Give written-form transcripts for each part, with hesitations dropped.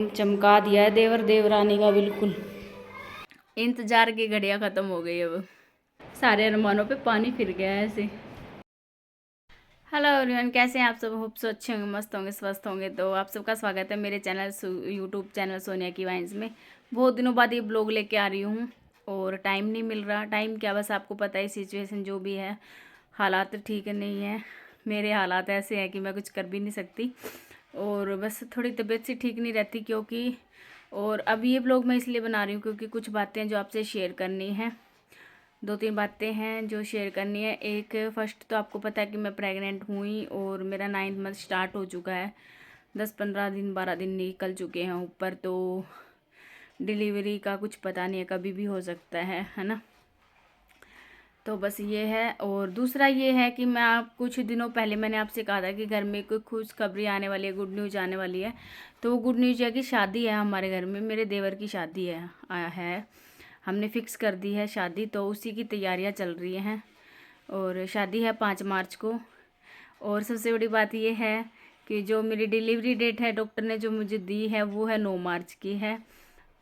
चमका दिया है देवर देवरानी का बिल्कुल। इंतजार की घड़ियां खत्म हो गई अब, सारे अरमानों पे पानी फिर गया है ऐसे। हेलो एवरीवन, कैसे हैं आप सब? होप सो अच्छे होंगे, मस्त होंगे, स्वस्थ होंगे। तो आप सबका स्वागत है मेरे चैनल यूट्यूब चैनल सोनिया की वाइन्स में। बहुत दिनों बाद ये ब्लॉग लेके आ रही हूँ और टाइम नहीं मिल रहा। टाइम क्या, बस आपको पता है सिचुएशन जो भी है, हालात ठीक नहीं है। मेरे हालात ऐसे हैं कि मैं कुछ कर भी नहीं सकती और बस थोड़ी तबीयत सी ठीक नहीं रहती क्योंकि। और अब ये ब्लॉग मैं इसलिए बना रही हूँ क्योंकि कुछ बातें जो आपसे शेयर करनी है, 2-3 बातें हैं जो शेयर करनी है। एक फर्स्ट तो आपको पता है कि मैं प्रेग्नेंट हुई और मेरा 9th मंथ स्टार्ट हो चुका है। 10-15 दिन 12 दिन निकल चुके हैं ऊपर। तो डिलीवरी का कुछ पता नहीं है, कभी भी हो सकता है ना। तो बस ये है। और दूसरा ये है कि मैं आप कुछ दिनों पहले मैंने आपसे कहा था कि घर में कोई खुशखबरी आने वाली है, गुड न्यूज़ आने वाली है। तो वो गुड न्यूज़ है कि शादी है हमारे घर में, मेरे देवर की शादी है। हमने फ़िक्स कर दी है शादी, तो उसी की तैयारियां चल रही हैं। और शादी है 5 मार्च को। और सबसे बड़ी बात ये है कि जो मेरी डिलीवरी डेट है डॉक्टर ने जो मुझे दी है वो है 9 मार्च की है।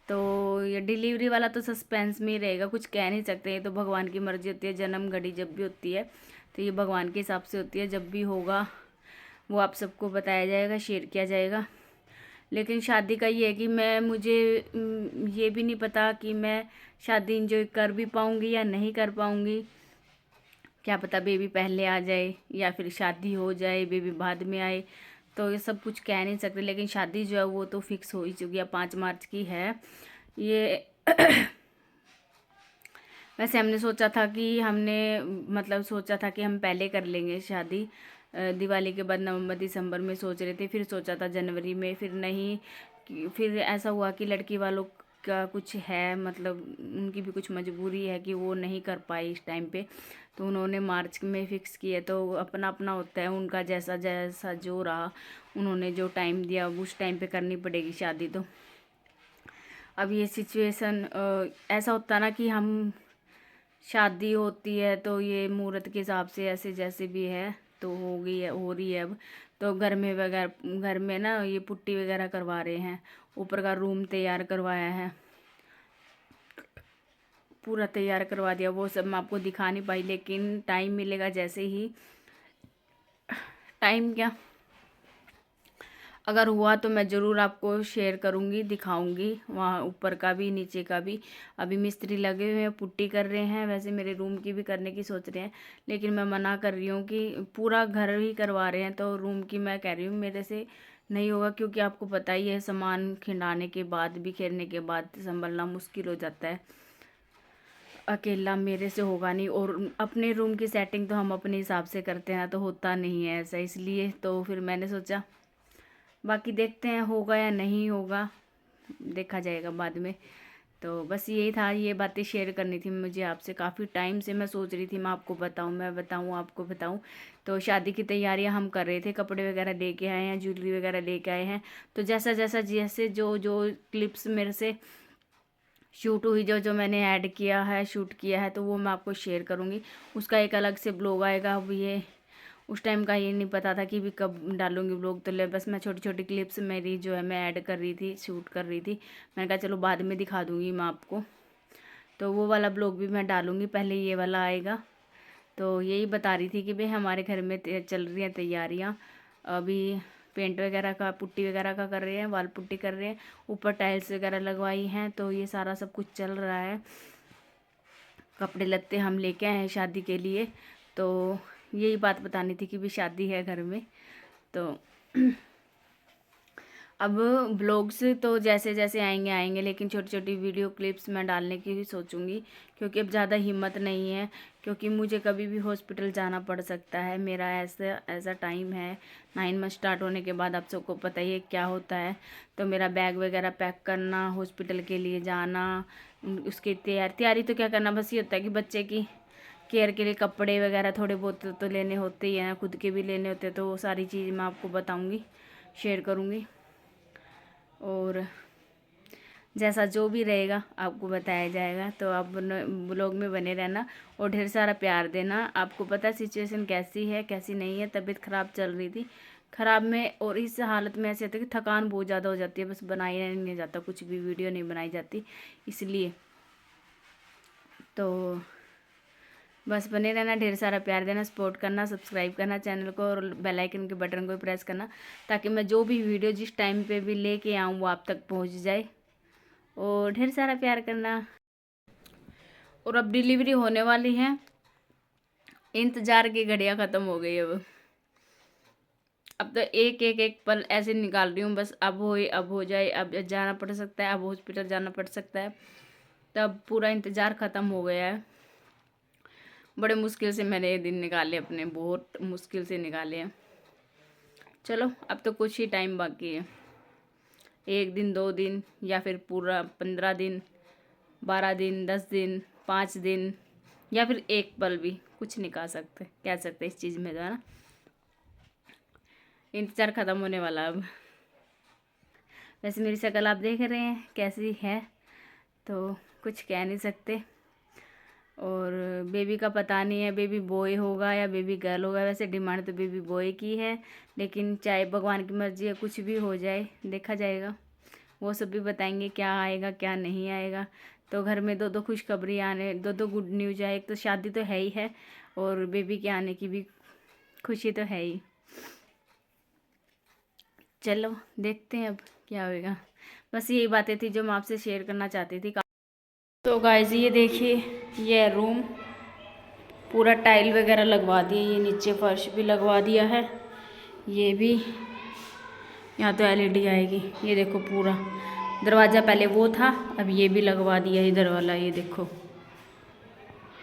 तो ये डिलीवरी वाला तो सस्पेंस में ही रहेगा, कुछ कह नहीं सकते। ये तो भगवान की मर्ज़ी होती है, जन्म घड़ी जब भी होती है तो ये भगवान के हिसाब से होती है। जब भी होगा वो आप सबको बताया जाएगा, शेयर किया जाएगा। लेकिन शादी का ये है कि मुझे ये भी नहीं पता कि मैं शादी इंजॉय कर भी पाऊँगी या नहीं कर पाऊँगी। क्या पता बेबी पहले आ जाए या फिर शादी हो जाए बेबी बाद में आए, तो ये सब कुछ कह नहीं सकते। लेकिन शादी जो है वो तो फिक्स हो ही चुकी है, 5 मार्च की है ये। वैसे हमने सोचा था कि सोचा था कि हम पहले कर लेंगे शादी, दिवाली के बाद नवंबर दिसंबर में सोच रहे थे। फिर सोचा था जनवरी में, फिर नहीं। फिर ऐसा हुआ कि लड़की वालों का कुछ है, उनकी भी कुछ मजबूरी है कि वो नहीं कर पाए इस टाइम पे, तो उन्होंने मार्च में फ़िक्स किया। तो अपना अपना होता है उनका, जैसा जैसा जो रहा, उन्होंने जो टाइम दिया उस टाइम पे करनी पड़ेगी शादी। तो अब ये सिचुएशन ऐसा होता है ना कि हम शादी होती है तो ये मुहूर्त के हिसाब से ऐसे जैसे भी है तो हो गई है, हो रही है अब। तो घर में ना ये पुट्टी वगैरह करवा रहे हैं, ऊपर का रूम तैयार करवाया है, पूरा तैयार करवा दिया। वो सब मैं आपको दिखा नहीं पाई, लेकिन टाइम मिलेगा जैसे ही, टाइम क्या, अगर हुआ तो मैं ज़रूर आपको शेयर करूँगी, दिखाऊँगी, वहाँ ऊपर का भी नीचे का भी। अभी मिस्त्री लगे हुए हैं, पुट्टी कर रहे हैं। वैसे मेरे रूम की भी करने की सोच रहे हैं, लेकिन मैं मना कर रही हूँ कि पूरा घर ही करवा रहे हैं, तो रूम की मैं कह रही हूँ मेरे से नहीं होगा। क्योंकि आपको पता ही है सामान खिंडाने के बाद, बिखेरने के बाद संभलना मुश्किल हो जाता है, अकेला मेरे से होगा नहीं। और अपने रूम की सेटिंग तो हम अपने हिसाब से करते हैं, तो होता नहीं है ऐसा। इसलिए तो फिर मैंने सोचा, बाकी देखते हैं होगा या नहीं होगा, देखा जाएगा बाद में। तो बस यही था, ये बातें शेयर करनी थी मुझे आपसे। काफ़ी टाइम से मैं सोच रही थी मैं आपको बताऊं, मैं बताऊं, आपको बताऊं। तो शादी की तैयारियां हम कर रहे थे, कपड़े वगैरह लेके आए हैं, ज्वेलरी वगैरह लेके आए हैं। तो जैसा जैसा जैसे जो जो क्लिप्स मेरे से शूट हुई, जो जो मैंने ऐड किया है, शूट किया है, तो वो मैं आपको शेयर करूँगी। उसका एक अलग से ब्लॉग आएगा। अब ये उस टाइम का ये नहीं पता था कि भी कब डालूंगी ब्लॉग, तो बस मैं छोटी छोटी क्लिप्स मेरी जो है मैं ऐड कर रही थी, शूट कर रही थी। मैंने कहा चलो बाद में दिखा दूँगी मैं आपको, तो वो वाला ब्लॉग भी मैं डालूँगी, पहले ये वाला आएगा। तो यही बता रही थी कि भाई हमारे घर में चल रही हैं तैयारियाँ। अभी पेंट वगैरह का, पुट्टी वगैरह का कर रहे हैं, वाल पुट्टी कर रहे हैं, ऊपर टाइल्स वगैरह लगवाई हैं। तो ये सारा सब कुछ चल रहा है। कपड़े लत्ते हम लेके आए हैं शादी के लिए। तो यही बात बतानी थी कि भी शादी है घर में। तो अब ब्लॉग्स तो जैसे जैसे आएंगे आएंगे, लेकिन छोटी छोटी वीडियो क्लिप्स मैं डालने की भी सोचूंगी, क्योंकि अब ज़्यादा हिम्मत नहीं है। क्योंकि मुझे कभी भी हॉस्पिटल जाना पड़ सकता है, मेरा ऐसा ऐसा टाइम है। 9 मंथ स्टार्ट होने के बाद आप सबको पता ही है क्या होता है। तो मेरा बैग वगैरह पैक करना, हॉस्पिटल के लिए जाना, उसकी तैयारी तो क्या करना, बस ये होता है कि बच्चे की केयर के लिए कपड़े वगैरह थोड़े बहुत तो लेने होते ही हैं, खुद के भी लेने होते हैं। तो वो सारी चीज़ मैं आपको बताऊँगी, शेयर करूँगी। और जैसा जो भी रहेगा आपको बताया जाएगा। तो आप ब्लॉग में बने रहना और ढेर सारा प्यार देना। आपको पता सिचुएशन कैसी है कैसी नहीं है, तबीयत ख़राब चल रही थी, ख़राब में। और इस हालत में ऐसे होता है कि थकान बहुत ज़्यादा हो जाती है, बस बनाया नहीं जाता, कुछ भी वीडियो नहीं बनाई जाती। इसलिए तो बस बने रहना, ढेर सारा प्यार देना, सपोर्ट करना, सब्सक्राइब करना चैनल को और बेल आइकन के बटन को प्रेस करना, ताकि मैं जो भी वीडियो जिस टाइम पे भी लेके आऊँ वो आप तक पहुँच जाए। और ढेर सारा प्यार करना। और अब डिलीवरी होने वाली है, इंतज़ार की घड़ियाँ ख़त्म हो गई। अब तो एक एक एक पल ऐसे निकाल रही हूँ, बस अब हो जाए, अब जाना पड़ सकता है, अब हॉस्पिटल जाना पड़ सकता है। तब पूरा इंतज़ार ख़त्म हो गया है। बड़े मुश्किल से मैंने ये दिन निकाले अपने, बहुत मुश्किल से निकाले हैं। चलो अब तो कुछ ही टाइम बाकी है, 1 दिन 2 दिन या फिर पूरा 15 दिन 12 दिन 10 दिन 5 दिन या फिर एक पल भी, कुछ नहीं कह सकते इस चीज़ में, जो है ना। इंतज़ार ख़त्म होने वाला अब। वैसे मेरी शक्ल आप देख रहे हैं कैसी है, तो कुछ कह नहीं सकते। और बेबी का पता नहीं है, बेबी बॉय होगा या बेबी गर्ल होगा। वैसे डिमांड तो बेबी बॉय की है, लेकिन चाहे भगवान की मर्ज़ी है, कुछ भी हो जाए, देखा जाएगा। वो सब भी बताएंगे क्या आएगा क्या नहीं आएगा। तो घर में 2-2 खुशखबरी आने, 2-2 गुड न्यूज आए। एक तो शादी तो है ही है, और बेबी के आने की भी खुशी तो है ही। चलो देखते हैं अब क्या होएगा। बस यही बातें थी जो मैं आपसे शेयर करना चाहती थी। तो गाइस ये देखिए, ये रूम पूरा टाइल वगैरह लगवा दिए, ये नीचे फर्श भी लगवा दिया है। ये भी यहाँ तो एलईडी आएगी। ये देखो पूरा दरवाज़ा पहले वो था, अब ये भी लगवा दिया इधर वाला, ये देखो।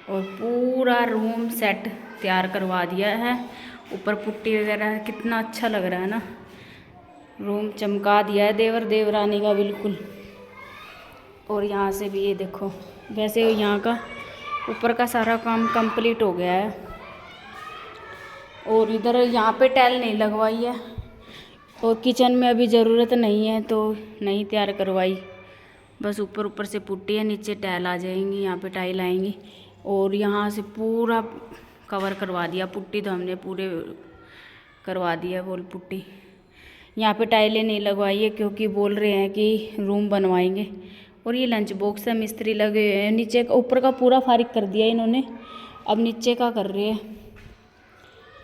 और पूरा रूम सेट तैयार करवा दिया है। ऊपर पुट्टी वगैरह, कितना अच्छा लग रहा है ना। रूम चमका दिया है देवर देवरानी का बिल्कुल। और यहाँ से भी ये देखो, वैसे यहाँ का ऊपर का सारा काम कंप्लीट हो गया है। और इधर यहाँ पे टाइल नहीं लगवाई है, और किचन में अभी ज़रूरत नहीं है तो नहीं तैयार करवाई। बस ऊपर ऊपर से पुट्टी है, नीचे टाइल आ जाएंगी, यहाँ पे टाइल आएंगी। और यहाँ से पूरा कवर करवा दिया, पुट्टी तो हमने पूरे करवा दिया, बोल पुट्टी। यहाँ पे टाइलें नहीं लगवाई है क्योंकि बोल रहे हैं कि रूम बनवाएंगे। और ये लंच बॉक्स है, मिस्त्री लगे हुए हैं। नीचे का, ऊपर का पूरा फारिग कर दिया इन्होंने, अब नीचे का कर रहे हैं।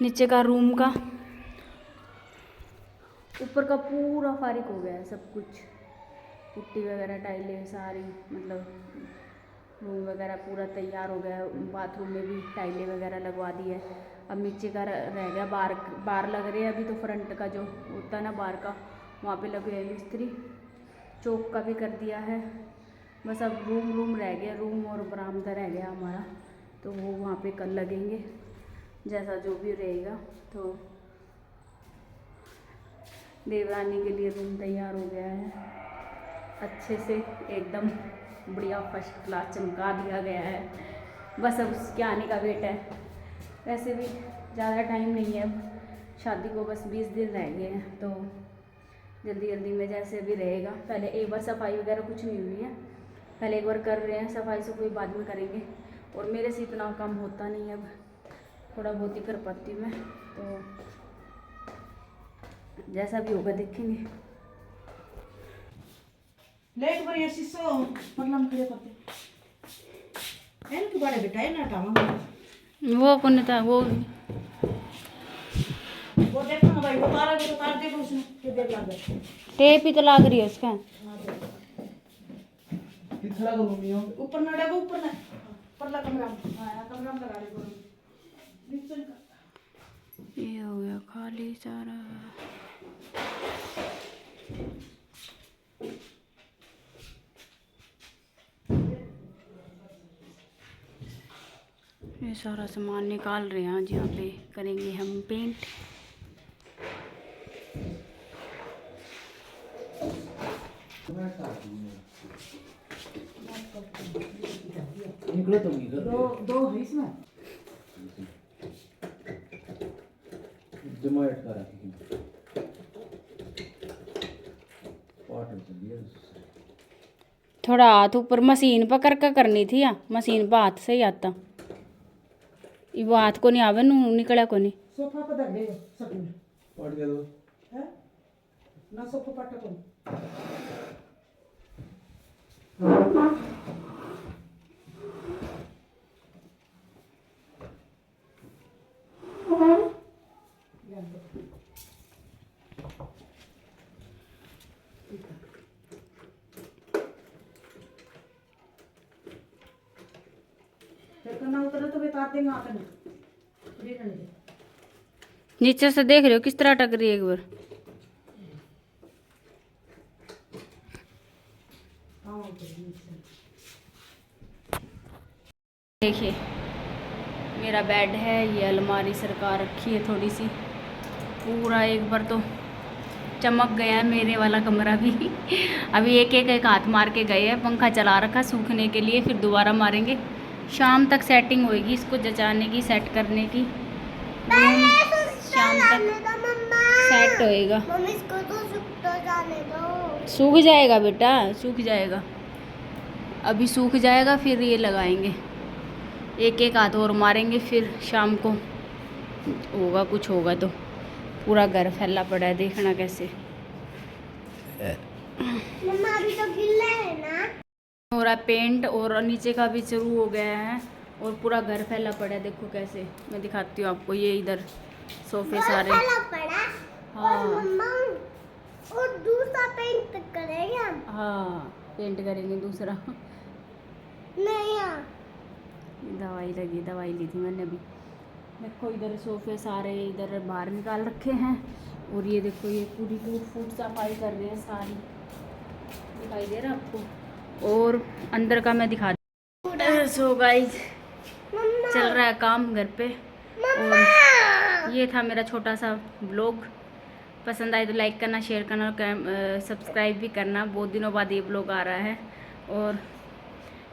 नीचे का रूम का, ऊपर का पूरा फारिग हो गया है सब कुछ, पुट्टी वगैरह टाइलें सारी, मतलब रूम वगैरह पूरा तैयार हो गया है। बाथरूम में भी टाइलें वगैरह लगवा दी है। अब नीचे का रह गया, बार लग रहे हैं अभी तो। फ्रंट का जो होता है ना बार का, वहाँ पे लगे हैं मिस्त्री। चौक का भी कर दिया है। बस अब रूम रह गया, रूम और बरामदा रह गया हमारा, तो वो वहाँ पे कल लगेंगे, जैसा जो भी रहेगा। तो देवरानी के लिए रूम तैयार हो गया है, अच्छे से एकदम बढ़िया फर्स्ट क्लास चमका दिया गया है। बस अब उसके आने का वेट है। वैसे भी ज़्यादा टाइम नहीं है, शादी को बस 20 दिन रह गए हैं, तो जल्दी जल्दी में जैसे भी रहेगा। पहले एक बार सफाई वगैरह कुछ नहीं हुई है, पहले एक बार कर रहे हैं सफाई, से कोई बाद में करेंगे। और मेरे से इतना काम होता नहीं है, अब थोड़ा बहुत ही कर पाती हूँ मैं, तो जैसा भी होगा देखेंगे। लेट पर ये शीशो मतलब खड़े करते हैं इनके बारे बेटा है ना टावा वो कौन था वो देखो ना भाई, वो तारा के तो तार देखो उसने के देख लग गया, टेप ही तो लाग रही है उसका। खड़ा करो मियो ऊपर ना डालो, ऊपर ना परला कमरा में, हां कमरा में लगा दे करो नीचे का। ये हो गया खाली सारा। ये सारा सामान निकाल रहे हैं, जहाँ पे करेंगे हम पेंट। निकलो तुम इधर, दो है इसमें जमाइट करा के पार्ट चल दिया। थोड़ा हाथ ऊपर मशीन पकड़ कर करनी थी, या मशीन पर हाथ से ही आता, वो हाथ को नहीं आवे, नू निकला को नहीं। सोफा पर दे सब है ना सोप पट्टा तुम फिर करना उतरा तो बता देंगे आते नहीं नीचे से देख रहे हो किस तरह अटक रही है एक बार। देखिए मेरा बेड है, ये अलमारी सरका रखी है थोड़ी सी, पूरा एक बार तो चमक गया है मेरे वाला कमरा भी। अभी एक हाथ मार के गए हैं, पंखा चला रखा सूखने के लिए, फिर दोबारा मारेंगे। शाम तक सेटिंग होएगी इसको जचाने की, सेट करने की। शाम तक सेट होएगा। सूख जाएगा बेटा, सूख जाएगा, अभी सूख जाएगा फिर ये लगाएंगे। एक हाथ और मारेंगे, फिर शाम को होगा कुछ होगा तो। पूरा घर फैला पड़ा है, देखना कैसे। मम्मा अभी तो गिल्ला है ना। हो रहा पेंट और नीचे का भी शुरू हो गया है और पूरा घर फैला पड़ा है, देखो कैसे। मैं दिखाती हूँ आपको, ये इधर सोफे सारे। पड़ा हाँ और मम्मा और दूसरा पेंट करेंगे हम। हाँ पेंट करेंगे दूसरा। नहीं दवाई लगी, दवाई ली थी मैंने अभी। देखो इधर सोफे सारे इधर बाहर निकाल रखे हैं, और ये देखो ये पूरी टूट फूट सफाई कर रहे हैं सारी, दिखाई दे रहा है आपको। और अंदर का मैं दिखा सो गाइस चल रहा है काम घर पे। और ये था मेरा छोटा सा ब्लॉग। पसंद आए तो लाइक करना, शेयर करना और सब्सक्राइब भी करना। बहुत दिनों बाद ये ब्लॉग आ रहा है, और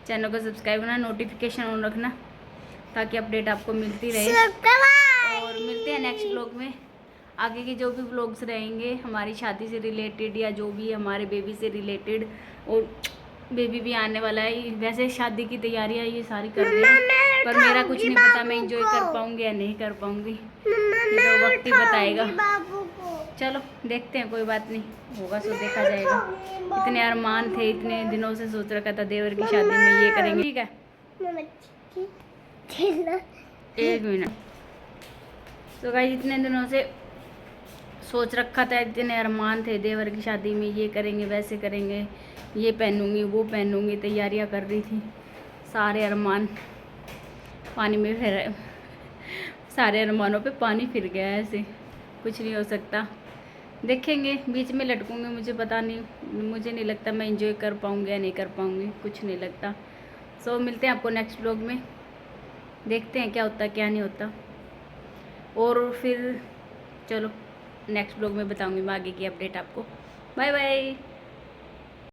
चैनल को सब्सक्राइब करना, नोटिफिकेशन ऑन रखना ताकि अपडेट आपको मिलती रहे। और मिलते हैं नेक्स्ट ब्लॉग में। आगे के जो भी ब्लॉग्स रहेंगे हमारी शादी से रिलेटेड या जो भी हमारे बेबी से रिलेटेड, और बेबी भी आने वाला है। वैसे शादी की तैयारियां ये सारी कर रही हैं, पर मेरा कुछ नहीं पता मैं इंजॉय कर पाऊंगी या नहीं कर पाऊंगी, ये तो वक्त ही बताएगा। चलो देखते हैं, कोई बात नहीं, होगा सो देखा जाएगा। इतने अरमान थे, इतने दिनों से सोच रखा था देवर की शादी में ये करेंगे। ठीक है एक मिनट। तो गाइस इतने दिनों से सोच रखा था, इतने अरमान थे देवर की शादी में ये करेंगे वैसे करेंगे, ये पहनूंगी वो पहनूंगी, तैयारियां कर रही थी। सारे अरमान पानी में फिर, सारे अरमानों पे पानी फिर गया है। ऐसे कुछ नहीं हो सकता, देखेंगे। बीच में लटकूंगी, मुझे पता नहीं, मुझे नहीं लगता मैं इंजॉय कर पाऊंगी या नहीं कर पाऊंगी, कुछ नहीं लगता। सो मिलते हैं आपको नेक्स्ट ब्लॉग में, देखते हैं क्या होता क्या नहीं होता। और फिर चलो नेक्स्ट ब्लॉग में बताऊंगी मैं आगे की अपडेट आपको। Bye bye.